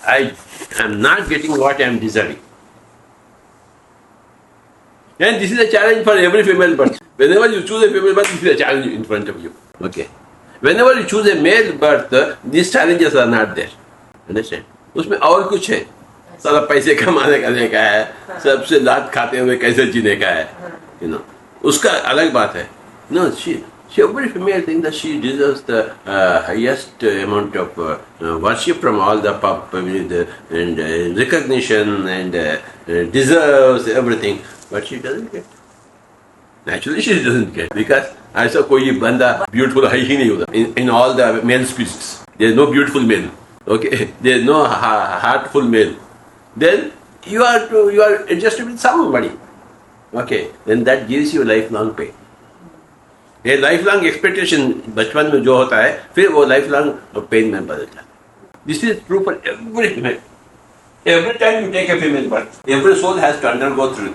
I am not getting what I am deserving. And this is a challenge for every female birth. Whenever you choose a female birth, this is a challenge in front of you. Okay. Whenever you choose a male birth, these challenges are not there. Understand? उसमें और कुछ है. सारा पैसे कमाने करने का है, सबसे लात खाते हुए कैसे जीने का है, उसका अलग बात है. No, every female thinks that she deserves the highest amount of worship from all the public and recognition and deserves everything, but she doesn't get. Naturally, she doesn't get because ऐसा कोई बंदा beautiful है ही नहीं होता. In all the male species, there is no beautiful male. Okay, there is no heartful male. Then you are adjusted with somebody. Okay, then that gives you lifelong pain. ये life long expectation बचपन में जो होता है फिर वो life long pen में बदल जाता है. This is true for every female. Every time you take a female birth, every soul has to undergo through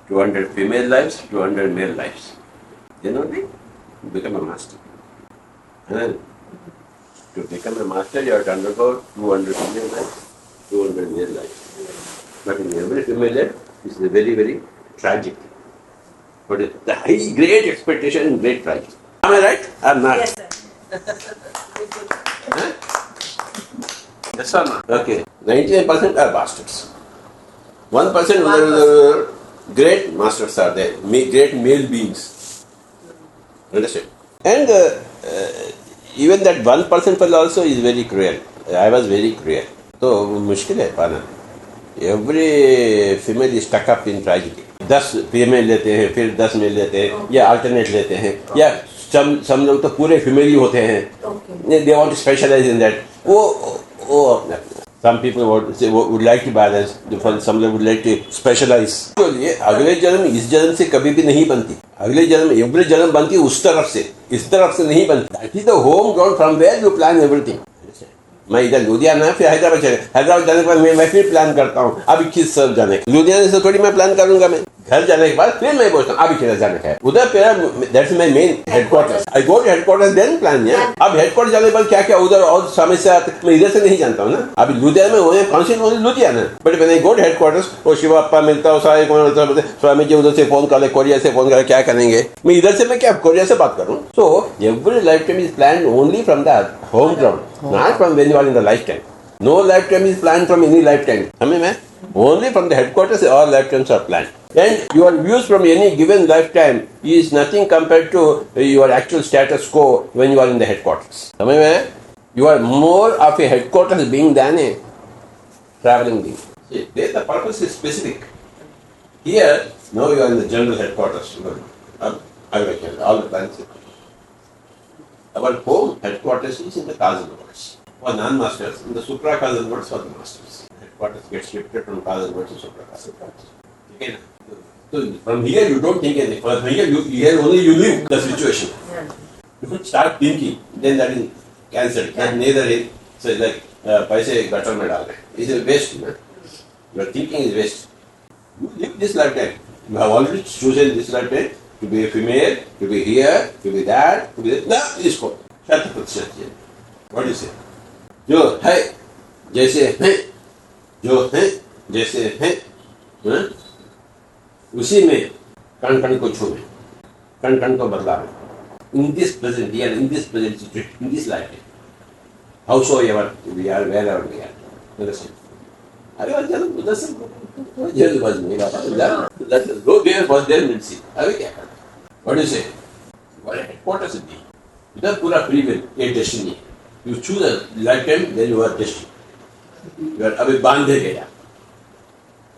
200 female lives, 200 male lives. Then only you become a master. And then, to become a master, you have to undergo 200 female lives, 200 male lives. But in every female life, this is very, very tragic. But the high, great expectation and great tragedy. Am I right or not? Yes, sir. Huh? Yes or not? Okay. 99% are bastards. 1% great masters are there. Great male beings. Understand? And even that 1% also is very cruel. I was very cruel. So, मुश्किल है पाना. Every female is stuck up in tragedy. 10 female लेते हैं, फिर 10 mail लेते हैं, या alternate लेते हैं, या some लोग तो पूरे फीमेल ही होते हैं. They want to specialize in that. Some people would like to balance. Some would like to specialize. तो ये अगले जन्म इस जन्म से कभी भी नहीं बनती. अगले जन्म एवरी जन्म बनती उस तरफ से, इस तरफ से नहीं बनती. That is the home ground from where you plan everything. मैं इधर लुधियाना फिर हैदराबाद चले, हैदराबाद जाने के बाद मैं फिर प्लान करता हूँ अब 21 साल जाने का. लुधियाना से थोड़ी मैं प्लान करूंगा. मैं घर जाने के बाद फिर मैं बोलता हूँ अभी किधर जाने का है. उधर मेरा that's my main headquarters. I go to headquarters then plan. अब हेडक्वार्टर जाने के बाद क्या क्या उधर और समस्या आते मैं इधर से नहीं जानता हूँ ना. अभी लुधियाना में होने काउंसिल होने Ludhiana, but when I go to headquarters वो शिवा अप्पा मिलता हूँ, सारे कौन होता है, स्वामी जी उधर से फोन कर ले, कोरिया से फोन कर, क्या करेंगे. मैं इधर से मैं क्या कोरिया से बात करूँ. So every life time is plan only from the home ground, not from when you are in the life time. No lifetime is planned from any lifetime. Only from the headquarters all lifetimes are planned. And your views from any given lifetime is nothing compared to your actual status quo when you are in the headquarters. You are more of a headquarters being than a traveling being. See, there the purpose is specific. Here, now you are in the general headquarters. All the plans. Our home headquarters is in the causal words. For non-masters, in the supra-causal words for the masters. Headquarters get shifted from causal words to supra-causal words. Okay? So from here you don't think anything. From here only you live the situation. You don't start thinking, then that is cancelled. That neither is. So it's like paise gutter mein dal rahe. It's a waste. Your thinking is waste. You live this lifetime. You have already chosen this lifetime to be a female, to be here, to be that, to be that. No, it's called. Shut up. What do you say? जो है जैसे हैं, जो है जैसे हैं, उसी में कण कण को छूए, कण कण को बदलावे. In this present year, in this present situation, in this lifetime, howsoever we are, wherever we are. Understand? अरे वाला चलो उधर से जेल बज नहीं रहा था. Go there, was there, we'll see. अभी क्या करना? What do you say? What headquarters is it? इधर पूरा free will, एक destiny. You choose a lifetime, then you are destined. You are अभी बांधे गया,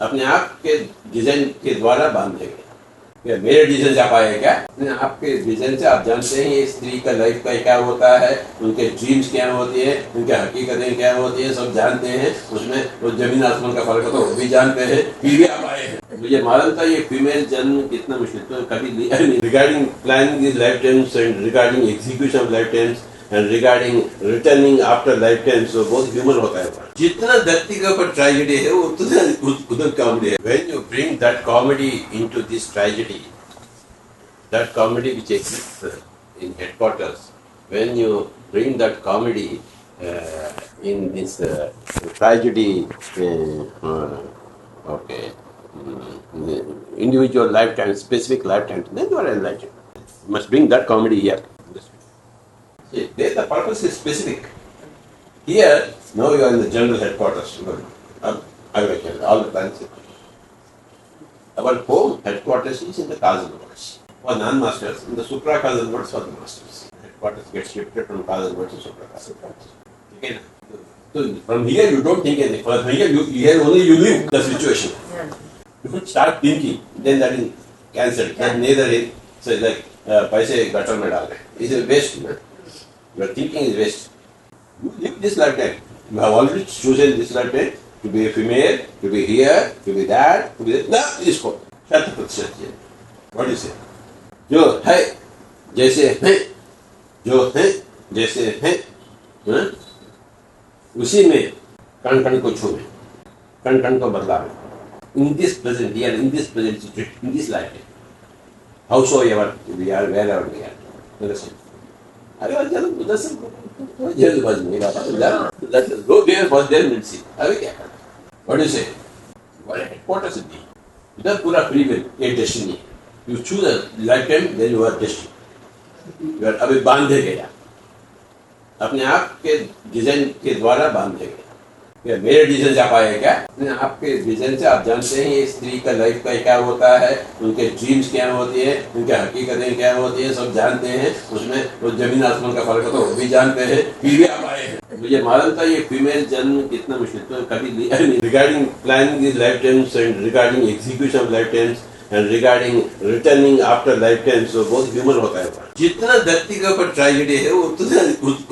अपने आप के डिजाइन के द्वारा बांधे गया. मेरे डिजाइन से आप आए क्या? अपने आप के डिजाइन से आप जानते हैं ये स्त्री का लाइफ का क्या होता है, उनके ड्रीम्स क्या होती है, उनके हकीकतें क्या होती है, सब जानते हैं. उसमें वो जमीन आसमान का फर्क तो वो भी जानते हैं, फिर भी आप आए हैं. मुझे मालूम था ये फीमेल जन्म कितना मुश्किल, तो कभी लिया नहीं. Regarding planning this life times and regarding execution of life times and regarding returning after lifetime, so बहुत ह्यूमन होता है. जितना धरती के ऊपर ट्रेजेडी है वो उतना उधर कॉमेडी है. When you bring that comedy into this tragedy, that comedy which exists in headquarters, when you bring that comedy in this tragedy, okay, the individual lifetime, specific lifetime, then you are enlightened. You must bring that comedy here. See, there the purpose is specific. Here, now you are in the general headquarters. All the planets. Our home headquarters is in the causal worlds. For non-masters, in the supra-causal worlds for the masters. Headquarters get shifted from causal worlds to supra-causal worlds. Okay? So from here you don't think anything. From here only you live the situation. You don't start thinking, then that is cancelled. That neither is, so like paise gutter mein dal rahe. It's a waste. Man. Your thinking is waste. You live this lifetime. You have already chosen this lifetime to be a female, to be here, to be that, to be that. No, इसको शत प्रतिशत है. What do you say? जो है जैसे है, जो है जैसे है, उसी में कण कण को छूए, कण कण को बदलावे. In this present here, in this present situation, in this lifetime, howsoever we are, wherever we are. Understand? अरे वाला चलो उधर से जल्दबाजी नहीं बात. Let us go there, was there, we'll see. अभी क्या करना? What do you say? What headquarters it be? इधर पूरा free will, एक destiny. You choose a lifetime, then you are destined. You are अभी बांधे गया. अपने आप के डिजाइन के द्वारा बांधे गए. क्या मेरे डिजाइन से आप आए क्या? अपने आप के डिजाइन से आप जानते हैं ये स्त्री का लाइफ का क्या होता है, उनके ड्रीम्स क्या होती है, उनके हकीकतें क्या होती है, सब जानते हैं. उसमें वो जमीन आसमान का फर्क है तो वो भी जानते हैं. फिर भी आप आए हैं. मुझे मालूम था ये फीमेल जन्म कितना मुश्किल, तो कभी लिया नहीं. Regarding planning this life times and regarding execution of life times and regarding returning after lifetime, so बहुत ह्यूमन होता है. जितना धरती के ऊपर ट्रेजेडी है वो उतना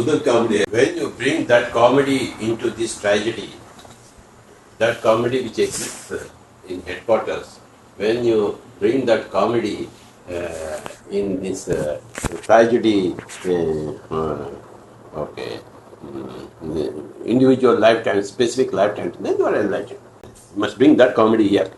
उधर कॉमेडी है. When you bring that comedy into this tragedy, that comedy which exists in headquarters, when you bring that comedy in this tragedy, okay, the individual lifetime, specific lifetime, then you are enlightened. You must bring that comedy here.